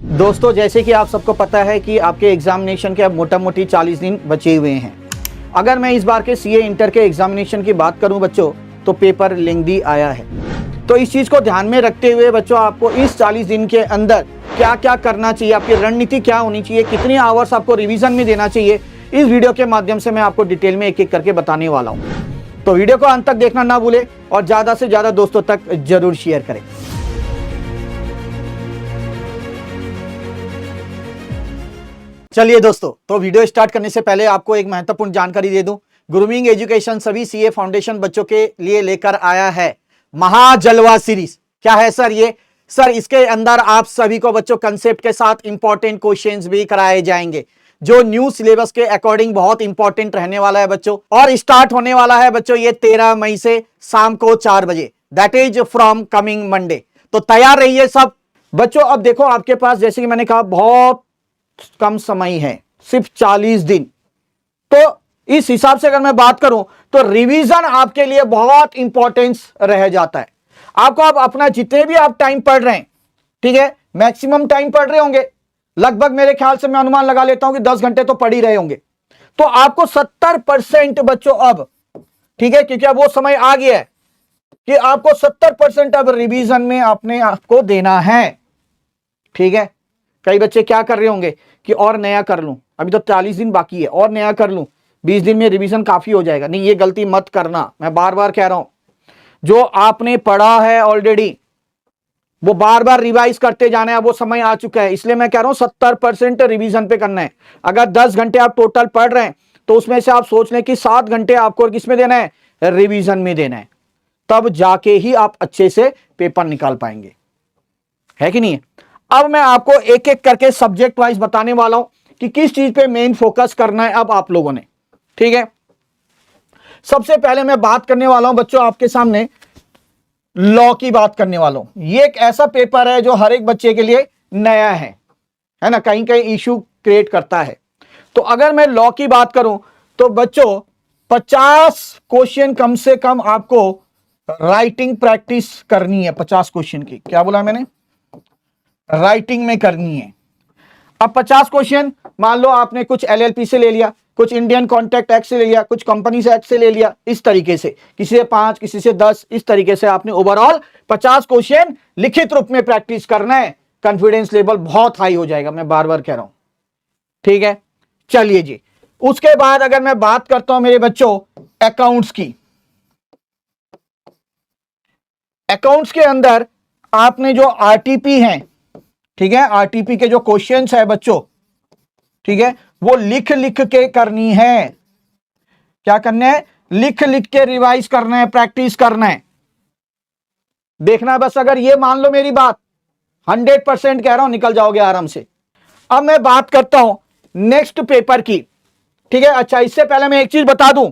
दोस्तों, जैसे कि आप सबको पता है कि आपके एग्जामिनेशन के अब मोटा मोटी 40 दिन बचे हुए हैं। अगर मैं इस बार के सीए इंटर के एग्जामिनेशन की बात करूं बच्चों, तो पेपर लेंदी आया है। तो इस चीज़ को ध्यान में रखते हुए बच्चों, आपको इस 40 दिन के अंदर क्या क्या करना चाहिए, आपकी रणनीति क्या होनी चाहिए, कितने आवर्स आपको रिवीजन में देना चाहिए, इस वीडियो के माध्यम से मैं आपको डिटेल में एक एक करके बताने वाला हूँ। तो वीडियो को अंत तक देखना ना भूलें और ज़्यादा से ज़्यादा दोस्तों तक जरूर शेयर करें। चलिए दोस्तों, तो वीडियो स्टार्ट करने से पहले आपको एक महत्वपूर्ण जानकारी दे दूं। ग्रूमिंग एजुकेशन सभी सीए फाउंडेशन बच्चों के लिए लेकर आया है महाजलवा सीरीज। क्या है सर ये? सर, इसके अंदर आप सभी को बच्चों कंसेप्ट के साथ इंपॉर्टेंट क्वेश्चंस भी कराए जाएंगे, जो न्यू सिलेबस के अकॉर्डिंग बहुत इंपॉर्टेंट रहने वाला है बच्चों। और स्टार्ट होने वाला है बच्चों ये 13 मई से शाम को 4 बजे, that is from coming Monday. तो तैयार रहिए सब बच्चों। अब देखो, आपके पास जैसे कि मैंने कहा बहुत कम समय है, सिर्फ 40 दिन। तो इस हिसाब से अगर मैं बात करूं तो रिवीजन आपके लिए बहुत इंपॉर्टेंस रह जाता है। आपको आप अपना जितने भी आप टाइम पढ़ रहे हैं, ठीक है, मैक्सिमम टाइम पढ़ रहे होंगे, लगभग मेरे ख्याल से मैं अनुमान लगा लेता हूं कि 10 घंटे तो पढ़ ही रहे होंगे। तो आपको 70% बच्चों अब, ठीक है, क्योंकि अब वो समय आ गया है कि आपको 70% अब रिवीजन में अपने आपको देना है। ठीक है, कई बच्चे क्या कर रहे होंगे कि और नया कर लूं, अभी तो 40 दिन बाकी है, और नया कर लूं, 20 दिन में रिवीजन काफी हो जाएगा। नहीं, ये गलती मत करना, मैं बार बार कह रहा हूं। जो आपने पढ़ा है ऑलरेडी वो बार बार रिवाइज करते जाना है, वो समय आ चुका है। इसलिए मैं कह रहा हूं 70% रिवीजन पे करना है। अगर 10 घंटे आप टोटल पढ़ रहे हैं तो उसमें से आप सोच लें कि 7 घंटे आपको किसमें देना है, रिवीजन में देना है। तब जाके ही आप अच्छे से पेपर निकाल पाएंगे, है कि नहीं? अब मैं आपको एक एक करके सब्जेक्ट वाइज बताने वाला हूं कि किस चीज पे मेन फोकस करना है अब आप लोगों ने। ठीक है, सबसे पहले मैं बात करने वाला हूं बच्चों आपके सामने लॉ की बात करने वाला हूं। ये एक ऐसा पेपर है जो हर एक बच्चे के लिए नया है ना, कहीं कहीं इशू क्रिएट करता है। तो अगर मैं लॉ की बात करूं तो बच्चों 50 क्वेश्चन कम से कम आपको राइटिंग प्रैक्टिस करनी है। 50 क्वेश्चन की, क्या बोला मैंने, राइटिंग में करनी है। अब 50 क्वेश्चन, मान लो आपने कुछ एलएलपी से ले लिया, कुछ इंडियन कॉन्ट्रैक्ट एक्ट से ले लिया, कुछ कंपनीज एक्ट से ले लिया, इस तरीके से किसी से 5, किसी से 10, इस तरीके से आपने ओवरऑल 50 क्वेश्चन लिखित रूप में प्रैक्टिस करना है। कॉन्फिडेंस लेवल बहुत हाई हो जाएगा, मैं बार बार कह रहा हूं। ठीक है, चलिए जी। उसके बाद अगर मैं बात करता हूं मेरे बच्चों अकाउंट्स की, अकाउंट्स के अंदर आपने जो आरटीपी हैं, ठीक है, आरटीपी के जो क्वेश्चंस है बच्चों, ठीक है, वो लिख लिख के करनी है। क्या करना है? लिख लिख के रिवाइज करना है, प्रैक्टिस करना है। देखना बस, अगर ये मान लो मेरी बात, 100% कह रहा हूं, निकल जाओगे आराम से। अब मैं बात करता हूं नेक्स्ट पेपर की। ठीक है, अच्छा, इससे पहले मैं एक चीज बता दूं,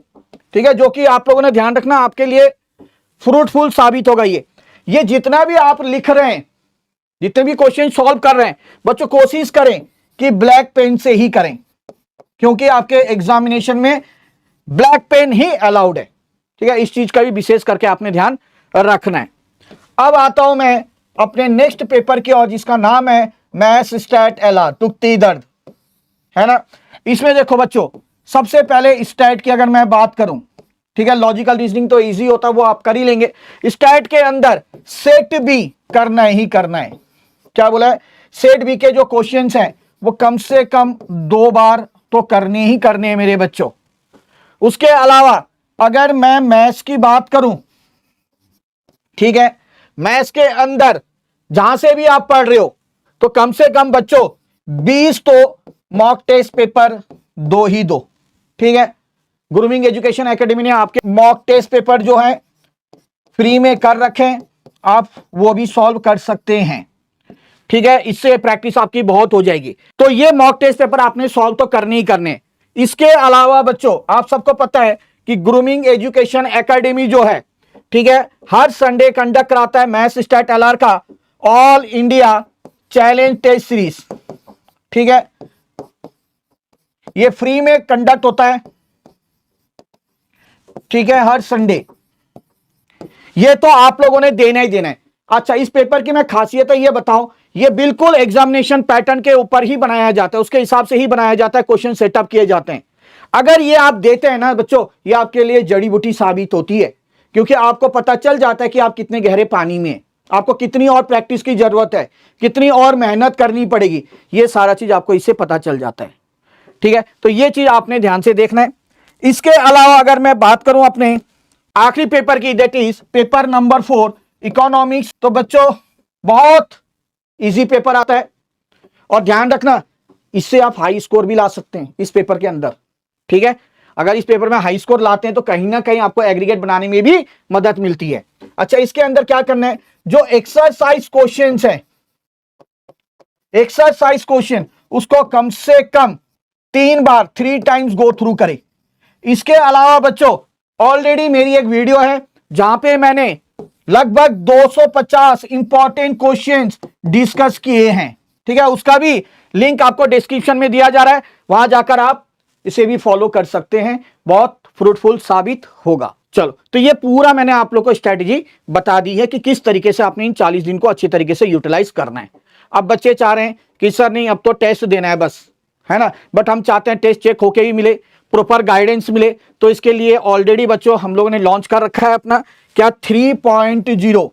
ठीक है, जो कि आप लोगों ने ध्यान रखना, आपके लिए फ्रूटफुल साबित होगा। ये जितना भी आप लिख रहे हैं, जितने भी क्वेश्चन सॉल्व कर रहे हैं बच्चों, कोशिश करें कि ब्लैक पेन से ही करें, क्योंकि आपके एग्जामिनेशन में ब्लैक पेन ही अलाउड है। ठीक है, इस चीज का भी विशेष करके आपने ध्यान रखना है। अब आता हूं मैं अपने नेक्स्ट पेपर की ओर, जिसका नाम है मैथ्स स्टैट एलआर, तुक्ति दर्द, है ना। इसमें देखो बच्चों, सबसे पहले स्टैट की अगर मैं बात करूं, ठीक है, लॉजिकल रीजनिंग तो इजी होता है, वो आप कर ही लेंगे। स्टैट के अंदर सेट बी करना ही करना है। क्या बोला है? सेट बी के जो क्वेश्चंस हैं वो कम से कम 2 बार तो करने ही करने हैं मेरे बच्चों। उसके अलावा अगर मैं मैथ्स की बात करूं, ठीक है, मैथ्स के अंदर जहां से भी आप पढ़ रहे हो तो कम से कम बच्चों 20 तो मॉक टेस्ट पेपर दो ही दो। ठीक है, ग्रूमिंग एजुकेशन एकेडमी ने आपके मॉक टेस्ट पेपर जो है फ्री में कर रखे हैं, आप वो भी सॉल्व कर सकते हैं। ठीक है, इससे प्रैक्टिस आपकी बहुत हो जाएगी। तो ये मॉक टेस्ट पेपर आपने सॉल्व तो करने ही करने। इसके अलावा बच्चों, आप सबको पता है कि ग्रूमिंग एजुकेशन एकेडमी जो है, ठीक है, हर संडे कंडक्ट कराता है मैथ्स स्टैट एलआर का all India challenge test series. ठीक है, ये फ्री में कंडक्ट होता है, ठीक है, हर संडे। ये तो आप लोगों ने देना ही देना है। अच्छा, इस पेपर की मैं खासियत है ये बताऊं, ये बिल्कुल एग्जामिनेशन पैटर्न के ऊपर ही बनाया जाता है, उसके हिसाब से ही बनाया जाता है, क्वेश्चन सेटअप किए जाते हैं। अगर ये आप देते हैं ना बच्चों, ये आपके लिए जड़ी बूटी साबित होती है, क्योंकि आपको पता चल जाता है कि आप कितने गहरे पानी में हैं, आपको कितनी और प्रैक्टिस की जरूरत है, कितनी और मेहनत करनी पड़ेगी, ये सारा चीज आपको इससे पता चल जाता है। ठीक है, तो ये चीज आपने ध्यान से देखना है। इसके अलावा अगर मैं बात करूं अपने आखिरी पेपर की, that is paper number 4 economics, तो बच्चों बहुत इजी पेपर आता है और ध्यान रखना इससे आप हाई स्कोर भी ला सकते हैं इस पेपर के अंदर। ठीक है, अगर इस पेपर में हाई स्कोर लाते हैं तो कहीं ना कहीं आपको एग्रीगेट बनाने में भी मदद मिलती है। अच्छा, इसके अंदर क्या करना है, जो एक्सरसाइज क्वेश्चंस है, एक्सरसाइज क्वेश्चन उसको कम से कम 3 बार 3 टाइम्स गो थ्रू करें। इसके अलावा बच्चों ऑलरेडी मेरी एक वीडियो है जहां पे मैंने लगभग 250 इंपॉर्टेंट क्वेश्चंस डिस्कस किए हैं। ठीक है, उसका भी लिंक आपको डिस्क्रिप्शन में दिया जा रहा है, वहां जाकर आप इसे भी फॉलो कर सकते हैं, बहुत फ्रूटफुल साबित होगा। चलो, तो ये पूरा मैंने आप लोग को स्ट्रेटेजी बता दी है कि किस तरीके से आपने इन 40 दिन को अच्छी तरीके से यूटिलाइज करना है। अब बच्चे चाह रहे हैं कि सर नहीं, अब तो टेस्ट देना है बस, है ना, बट हम चाहते हैं टेस्ट चेक होके भी मिले, प्रॉपर गाइडेंस मिले। तो इसके लिए ऑलरेडी बच्चों हम लोगों ने लॉन्च कर रखा है अपना क्या 3.0।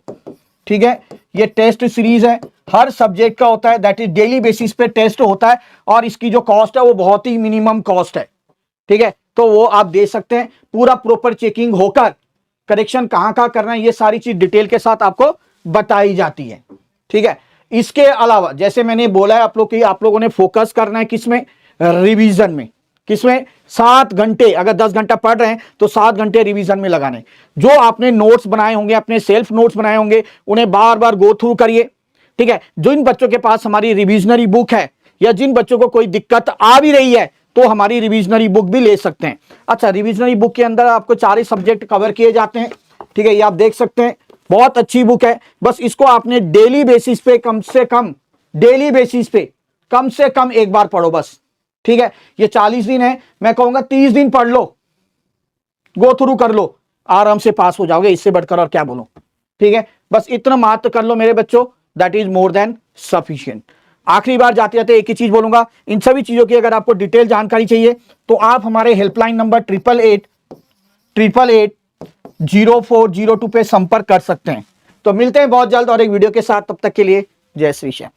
ठीक है, ये टेस्ट सीरीज है, हर सब्जेक्ट का होता है, दैट इज डेली बेसिस पे टेस्ट होता है और इसकी जो कॉस्ट है वो बहुत ही मिनिमम कॉस्ट है। ठीक है, तो वो आप दे सकते हैं, पूरा प्रॉपर चेकिंग होकर करेक्शन कहां कहां करना है ये सारी चीज डिटेल के साथ आपको बताई जाती है। ठीक है, इसके अलावा जैसे मैंने बोला है आप लोग कि आप लोगों ने फोकस करना है किसमें, रिवीजन में। किसमें, 7 घंटे, अगर 10 घंटा पढ़ रहे हैं तो 7 घंटे रिवीजन में लगाने। जो आपने नोट्स बनाए होंगे, अपने सेल्फ नोट्स बनाए होंगे, उन्हें बार बार गो थ्रू करिए। ठीक है, जिन बच्चों के पास हमारी रिविजनरी बुक है या जिन बच्चों को कोई दिक्कत आ भी रही है तो हमारी रिविजनरी बुक भी ले सकते हैं। अच्छा, रिविजनरी बुक के अंदर आपको 4 ही सब्जेक्ट कवर किए जाते हैं। ठीक है, ये आप देख सकते हैं, बहुत अच्छी बुक है। बस इसको आपने डेली बेसिस पे कम से कम, डेली बेसिस पे कम से कम एक बार पढ़ो बस। ठीक है, ये 40 दिन है, मैं कहूंगा 30 दिन पढ़ लो, गो थ्रू कर लो, आराम से पास हो जाओगे, इससे बढ़कर और क्या बोलो। ठीक है, बस इतना मात्र कर लो मेरे बच्चों, that is more than sufficient. आखिरी बार जाते जाते एक ही चीज बोलूंगा, इन सभी चीजों की अगर आपको डिटेल जानकारी चाहिए तो आप हमारे हेल्पलाइन नंबर 88880402 पे संपर्क कर सकते हैं। तो मिलते हैं बहुत जल्द और एक वीडियो के साथ, तब तक के लिए जय श्री श्याम।